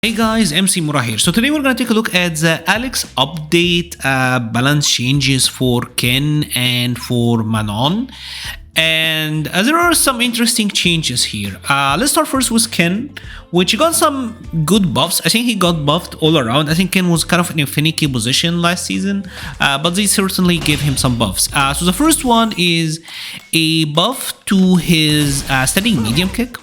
Hey guys, MC Mura here. So today we're gonna take a look at the Alex update balance changes for Ken and for Manon. And there are some interesting changes here. Let's start first with Ken, which got some good buffs. I think he got buffed all around. I think Ken was kind of in a finicky position last season, but they certainly gave him some buffs. So the first one is a buff to his standing medium kick.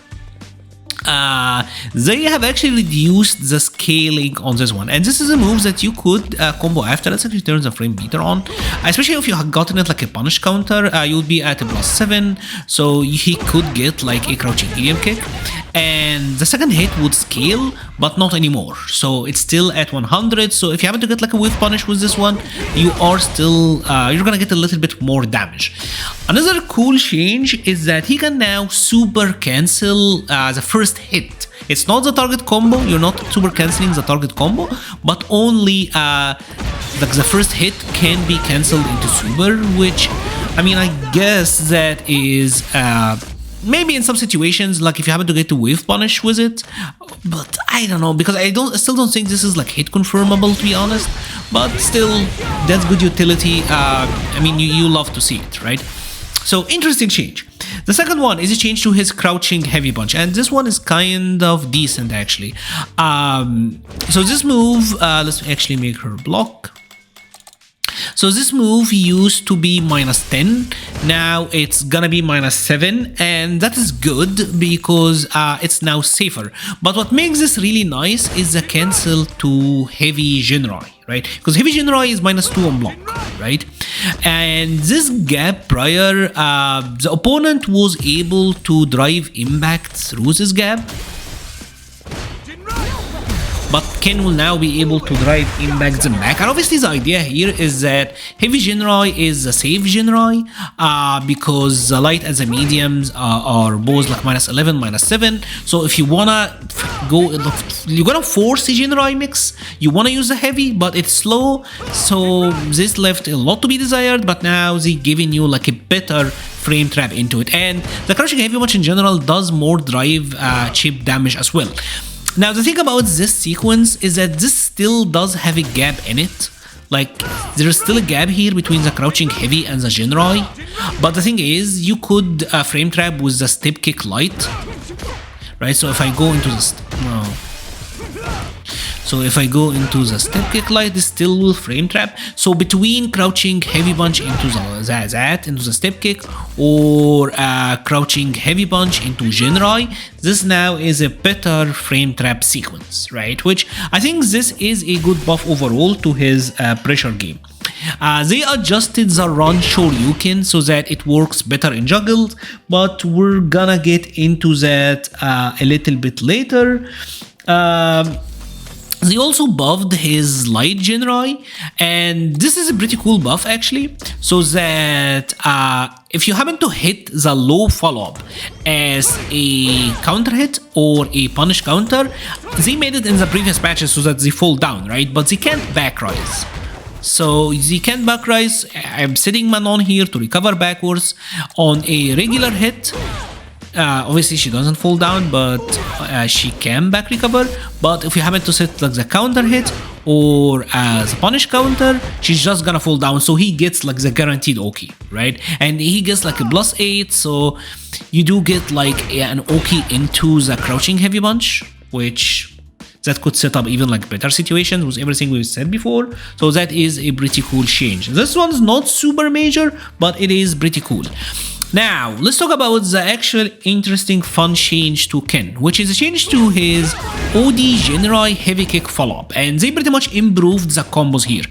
They have actually reduced the scaling on this one, and this is a move that you could combo after. Let's actually turn the frame meter on, especially if you had gotten it like a punish counter. You would be at a +7, so he could get like a crouching medium kick, and the second hit would scale, but not anymore. So it's still at 100. So if you happen to get like a whiff punish with this one, you are still you're gonna get a little bit more damage. Another cool change is that he can now super cancel the first hit. It's not the target combo, you're not super canceling the target combo, but only like the first hit can be cancelled into super, which I mean, I guess that is maybe in some situations, like if you happen to get to wave punish with it, but I don't know, because I still don't think this is like hit confirmable, to be honest, but still that's good utility. I mean, you love to see it, right? So interesting change. The second one is a change to his crouching heavy punch, and this one is kind of decent actually. So this move, let's actually make her block. So this move used to be -10, now it's gonna be -7, and that is good because it's now safer. But what makes this really nice is the cancel to heavy Jinrai, right? Because heavy Jinrai is -2 on block, right? And this gap prior, the opponent was able to drive impact through this gap, but Ken will now be able to drive impact them back. And obviously the idea here is that heavy Jinrai is a safe Jinrai, because the light and the mediums are both like -11, -7. So if you wanna go, you're gonna force a Jinrai mix, you wanna use the heavy, but it's slow. So this left a lot to be desired, but now they giving you like a better frame trap into it. And the crouching heavy punch in general does more drive chip damage as well. Now, the thing about this sequence is that this still does have a gap in it. Like, there's still a gap here between the crouching heavy and the Jinrai. But the thing is, you could frame trap with the step kick light, right? So if I go into the step kick light, this still will frame trap. So between crouching heavy punch into the step kick, or crouching heavy punch into Jinrai, this now is a better frame trap sequence, right? Which I think this is a good buff overall to his pressure game. They adjusted the run Shoryuken so that it works better in juggles, but we're gonna get into that a little bit later. They also buffed his light Jinrai, and this is a pretty cool buff actually, so that if you happen to hit the low follow-up as a counter hit or a punish counter, they made it in the previous patches so that they fall down, right? But they can't back rise. So they can't back rise. I'm setting Manon here to recover backwards on a regular hit. Obviously she doesn't fall down, but she can back recover. But if you happen to set like the counter hit or the punish counter, she's just gonna fall down, so he gets like the guaranteed Oki, right? And he gets like a +8, so you do get like an Oki into the crouching heavy punch, which that could set up even like better situations with everything we've said before. So that is a pretty cool change. This one's not super major, but it is pretty cool. Now, let's talk about the actual interesting fun change to Ken, which is a change to his OD Jinrai heavy kick follow-up, and they pretty much improved the combos here.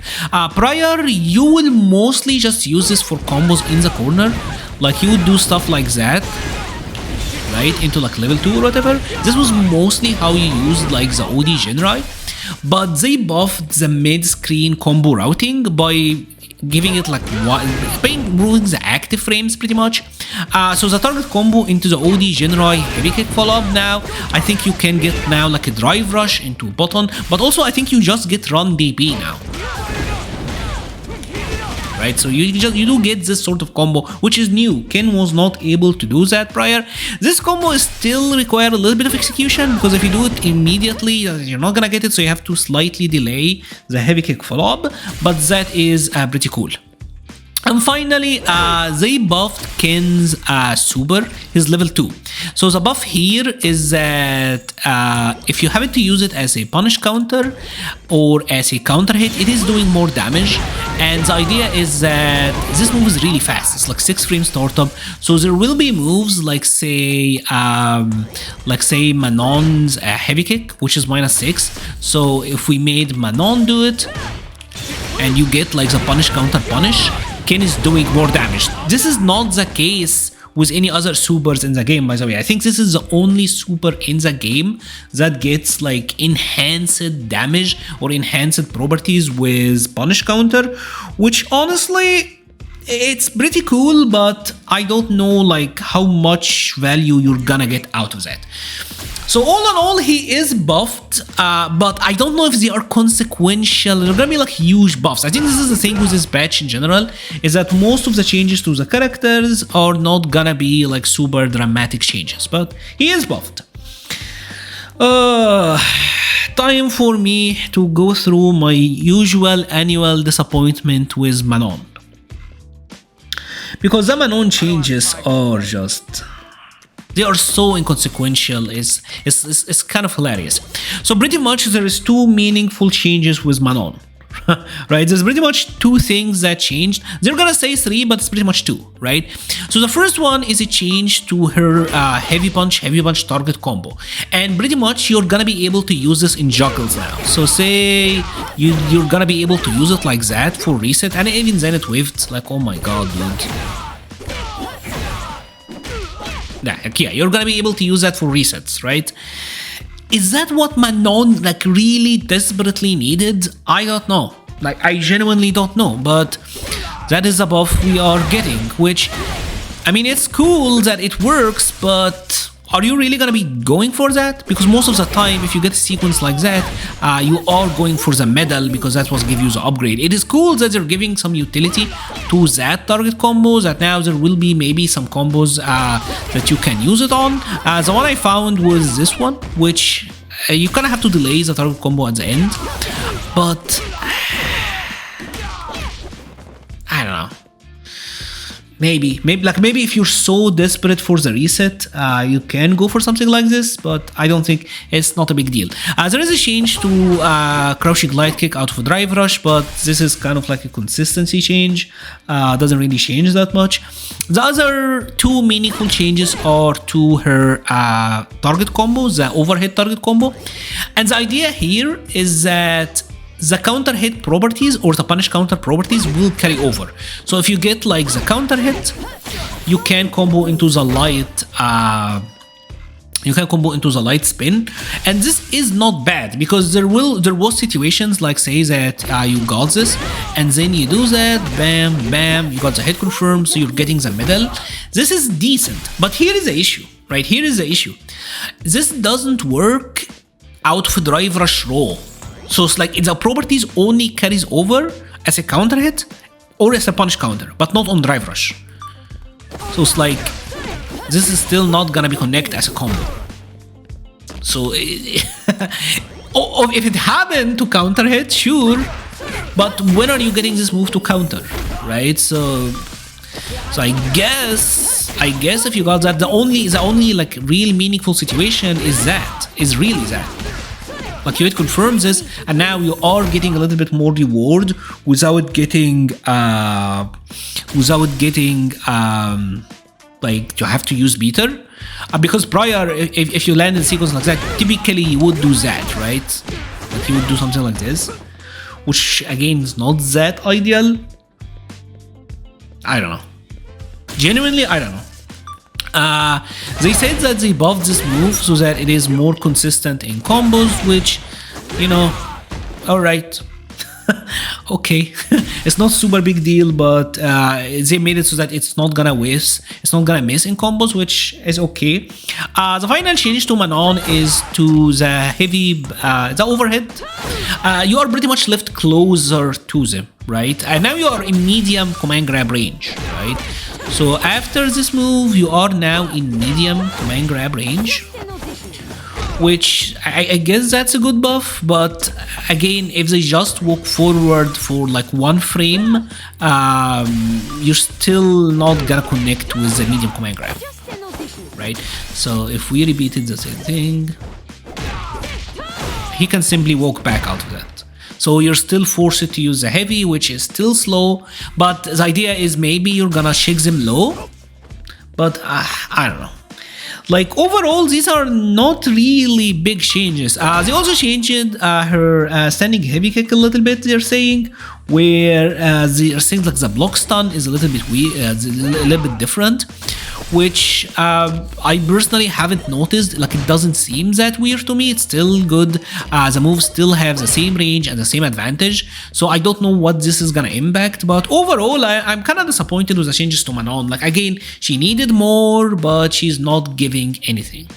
Prior, you will mostly just use this for combos in the corner, like you would do stuff like that, right, into like level 2 or whatever. This was mostly how you used like the OD Jinrai, but they buffed the mid-screen combo routing by giving it like removing the active frames pretty much. So the target combo into the OD Jinrai heavy kick follow-up, now I think you can get now like a drive rush into button, but also I think you just get run DP now. right? So you do get this sort of combo, which is new. Ken was not able to do that prior. This combo is still require a little bit of execution, because if you do it immediately, you're not gonna get it, so you have to slightly delay the heavy kick follow-up, but that is pretty cool. And finally, they buffed Ken's super, his level 2. So the buff here is that if you happen to use it as a punish counter or as a counter hit, it is doing more damage. And the idea is that this move is really fast. It's like 6 frame startup. So there will be moves like say Manon's heavy kick, which is -6. So if we made Manon do it, and you get like the punish counter punish, Ken is doing more damage. This is not the case with any other supers in the game, by the way. I think this is the only super in the game that gets like enhanced damage or enhanced properties with punish counter, which honestly, it's pretty cool, but I don't know like how much value you're gonna get out of that. So all in all, he is buffed, but I don't know if they are consequential. They're gonna be like huge buffs. I think this is the thing with this patch in general, is that most of the changes to the characters are not gonna be like super dramatic changes, but he is buffed. Time for me to go through my usual annual disappointment with Manon. Because the Manon changes are just... they are so inconsequential, it's kind of hilarious. So pretty much there is 2 meaningful changes with Manon. Right, there's pretty much 2 things that changed. They're gonna say 3, but it's pretty much 2, right? So the first one is a change to her heavy punch target combo, and pretty much you're gonna be able to use this in juggles now. So say you're gonna be able to use it like that for reset, and even then it whiffed. Like, oh my god, dude. Yeah, you're gonna be able to use that for resets, right? Is that what Manon like really desperately needed? I don't know. Like, I genuinely don't know, but that is the buff we are getting, which, I mean, it's cool that it works, but are you really gonna be going for that? Because most of the time, if you get a sequence like that, you are going for the medal, because that's what gives you the upgrade. It is cool that they're giving some utility to that target combo, that now there will be maybe some combos that you can use it on. The one I found was this one, which you kind of have to delay the target combo at the end, but I don't know. Maybe if you're so desperate for the reset, you can go for something like this, but I don't think it's not a big deal. There is a change to crouching glide kick out of a drive rush, but this is kind of like a consistency change. Doesn't really change that much. The other 2 meaningful changes are to her target combo, the overhead target combo, and the idea here is that the counter hit properties or the punish counter properties will carry over. So if you get like the counter hit, you can combo into the light spin, and this is not bad, because there was situations like say that you got this and then you do that, bam, you got the hit confirmed, so you're getting the medal. This is decent, but here is the issue, right? Here is the issue. This doesn't work out of a drive rush roll. So it's like the properties only carries over as a counter hit or as a punish counter, but not on drive rush. So it's like this is still not gonna be connected as a combo. So if it happened to counter hit, sure, but when are you getting this move to counter, right? So I guess if you got that, the only like real meaningful situation is really that. Like, you confirms this, and now you are getting a little bit more reward without getting like you have to use beater, because prior, if you land in sequence like that, typically you would do that, right? Like you would do something like this, which again is not that ideal. I don't know. Genuinely, I don't know. They said that they buffed this move so that it is more consistent in combos, which, you know, alright. Okay, it's not super big deal, but they made it so that it's not gonna miss in combos, which is okay. The final change to Manon is to the heavy, the overhead. You are pretty much left closer to them, right? And now you are in medium command grab range, right? So after this move, you are now in medium command grab range, which I guess that's a good buff. But again, if they just walk forward for like one frame, you're still not gonna connect with the medium command grab, right? So if we repeated the same thing, he can simply walk back out of that. So you're still forced to use the heavy, which is still slow, but the idea is maybe you're gonna shake them low, but I don't know. Like overall, these are not really big changes. They also changed her standing heavy kick a little bit, they're saying, where they're saying like the block stun is a little bit weird, a little bit different, which I personally haven't noticed. Like it doesn't seem that weird to me. It's still good. The moves still have the same range and the same advantage. So I don't know what this is gonna impact. But overall, I'm kind of disappointed with the changes to Manon. Like again, she needed more, but she's not giving anything.